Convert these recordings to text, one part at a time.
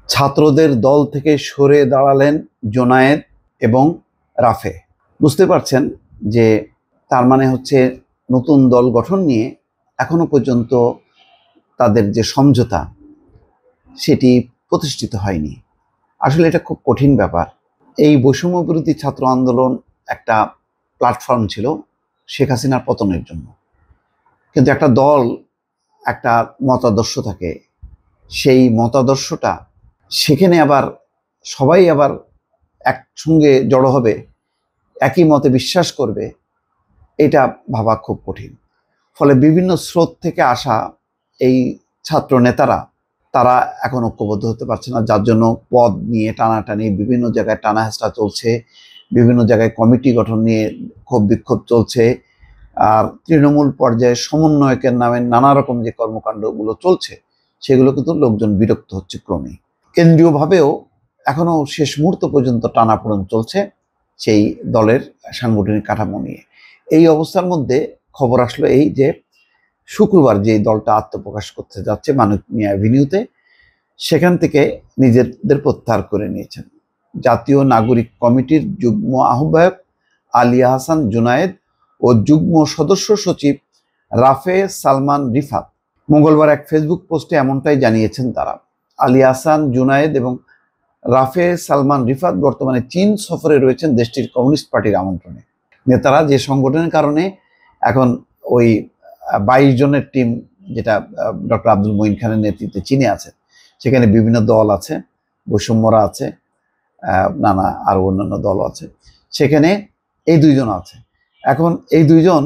ছাত্রদের দল থেকে সরে দাঁড়ালেন জোনায়েদ এবং রাফে। বুঝতে পারছেন যে তার মানে হচ্ছে নতুন দল গঠন নিয়ে এখনো পর্যন্ত তাদের যে সমঝোতা সেটি প্রতিষ্ঠিত হয়নি। আসলে এটা খুব কঠিন ব্যাপার। এই বৈষম্য বিরোধী ছাত্র আন্দোলন একটা প্ল্যাটফর্ম ছিল শেখ হাসিনার পতনের জন্য, কিন্তু একটা দল একটা মতাদর্শ থাকে, সেই মতাদর্শটা সেখানে আবার সবাই আবার একসঙ্গে জড়ো হবে, একই মতে বিশ্বাস করবে, এটা ভাবা খুব কঠিন। ফলে বিভিন্ন স্রোত থেকে আসা এই ছাত্র নেতারা তারা এখন ঐক্যবদ্ধ হতে পারছে না, যার জন্য পদ নিয়ে টানাটানি, বিভিন্ন জায়গায় টানা হেঁচড়া চলছে, বিভিন্ন জায়গায় কমিটি গঠন নিয়ে ক্ষোভ বিক্ষোভ চলছে। আর তৃণমূল পর্যায়ে সমন্বয়কের নামে নানা রকম যে কর্মকাণ্ডগুলো চলছে সেগুলো কিন্তু লোকজন বিরক্ত হচ্ছে ক্রমে। কেন্দ্রীয়ভাবেও এখনো শেষ মুহূর্ত পর্যন্ত টানাপোড়েন চলছে সেই দলের সাংগঠনিক কাঠামো নিয়ে। এই অবস্থার মধ্যে খবর আসলো এই যে শুক্রবার যে দলটা আত্মপ্রকাশ করতে যাচ্ছে মানিক মিয়া অ্যাভিনিউতে, সেখান থেকে নিজেদের প্রত্যাহার করে নিয়েছেন জাতীয় নাগরিক কমিটির যুগ্ম আহ্বায়ক আলিয়া হাসান জুনায়েদ ও যুগ্ম সদস্য সচিব রাফে সালমান রিফাত। মঙ্গলবার এক ফেসবুক পোস্টে এমনটাই জানিয়েছেন তারা। আলিয়া হাসান জুনায়েদ এবং রাফে সালমান রিফাত বর্তমানে চীন সফরে রয়েছেন দেশটির কমিউনিস্ট পার্টির আমন্ত্রণে। নেতারা যে সংগঠনের কারণে এখন ওই 22 জনের টিম, যেটা ডক্টর আব্দুল মঈন খানের নেতৃত্বে চীনে আছে, সেখানে বিভিন্ন দল আছে, বৈষম্যরা আছে, নানা আরো অন্যান্য দল আছে, সেখানে এই দুইজন আছে। এখন এই দুইজন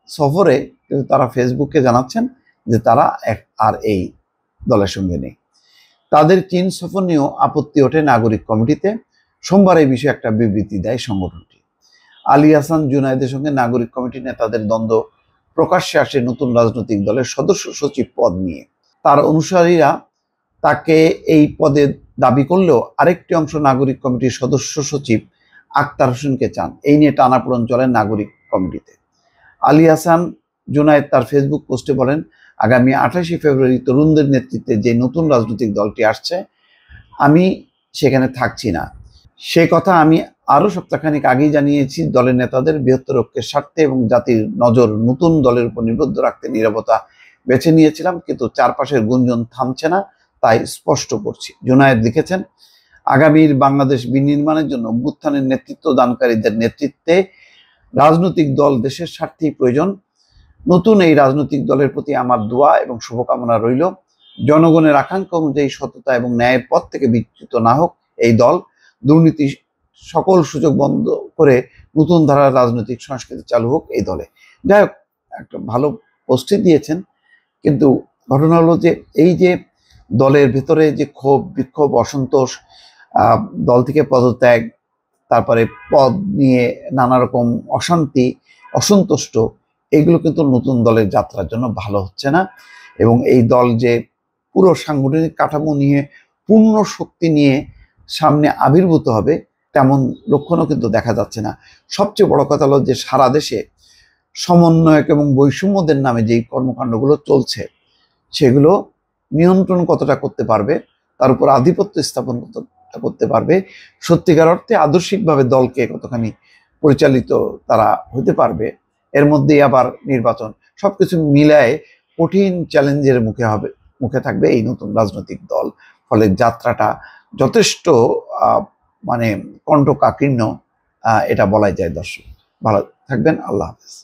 সফরে, কিন্তু তারা ফেসবুকে জানাচ্ছেন যে তারা আর এই দলের সঙ্গে নেই। তাদের চীন সফর নিয়েও আপত্তি ওঠে নাগরিক কমিটিতে। সোমবার এই বিষয়ে একটা বিবৃতি দেয় সংগঠনটি। আলী হাসান জুনায়েদের সঙ্গে নাগরিক কমিটির নেতাদের দ্বন্দ্ব প্রকাশ্যে আসে নতুন রাজনৈতিক দলের সদস্য সচিব পদ নিয়ে। তার অনুসারীরা তাকে এই পদে দাবি করলেও আরেকটি অংশ নাগরিক কমিটির সদস্য সচিব আক্তার হোসেনকে চান। এই নিয়ে টানাপোড়েন চলে নাগরিক কমিটিতে। আলী হাসান জুনায়েদ তার ফেসবুক পোস্টে বলেন, আগামী 28 ফেব্রুয়ারি তরুণদের নেতৃত্বে যে নতুন রাজনৈতিক দলটি আসছে, আমি সেখানে থাকছি না। সে কথা আমি আরও সপ্তাহখানিক আগেই জানিয়েছি। দলের নেতাদের বৃহত্তর ঐক্যের স্বার্থে এবং জাতির নজর নতুন দলের উপর নিবদ্ধ রাখতে নীরবতা বেছে নিয়েছিলাম, কিন্তু চারপাশের গুঞ্জন থামছে না, তাই স্পষ্ট করছি। জুনায়েদ লিখেছেন, আগামীর বাংলাদেশ বিনির্মাণের জন্য অভ্যুত্থানের নেতৃত্ব দানকারীদের নেতৃত্বে রাজনৈতিক দল দেশের স্বার্থেই প্রয়োজন। নতুন এই রাজনৈতিক দলের প্রতি আমার দোয়া এবং শুভকামনা রইল। জনগণের আকাঙ্ক্ষা অনুযায়ী সততা এবং ন্যায়ের পথ থেকে বিচ্যুত না হোক এই দল। দুর্নীতি সকল সুযোগ বন্ধ করে নতুন ধারার রাজনৈতিক সংস্কৃতি চালু হোক এই দলে। যাই হোক, একটা ভালো পোস্টে দিয়েছেন, কিন্তু ঘটনা হলো যে এই যে দলের ভেতরে যে ক্ষোভ বিক্ষোভ, অসন্তোষ, দল থেকে পদত্যাগ, তারপরে পদ নিয়ে নানা রকম অশান্তি, অসন্তুষ্ট, এগুলো কিন্তু নতুন দলের যাত্রার জন্য ভালো হচ্ছে না। এবং এই দল যে পুরো সাংগঠনিক কাঠামো নিয়ে পূর্ণ শক্তি নিয়ে সামনে আবির্ভূত হবে, তেমন লক্ষণও কিন্তু দেখা যাচ্ছে না। সবচেয়ে বড় কথা হলো যে সারা দেশে সমন্বয়ক এবং বৈষম্যদের নামে যেই কর্মকাণ্ডগুলো চলছে, সেগুলো নিয়ন্ত্রণ কতটা করতে পারবে, তার উপর আধিপত্য স্থাপন কতটা করতে পারবে, সত্যিকার অর্থে আদর্শিকভাবে দলকে কতখানি পরিচালিত তারা হতে পারবে, এর মধ্যেই আবার নির্বাচন, সবকিছু মিলায় কঠিন চ্যালেঞ্জের মুখে থাকবে এই নতুন রাজনৈতিক দল। ফলে যাত্রাটা যথেষ্ট মানে কণ্ঠকাকীর্ণ, এটা বলাই যায়। দর্শক ভালো থাকবেন, আল্লাহ হাফেজ।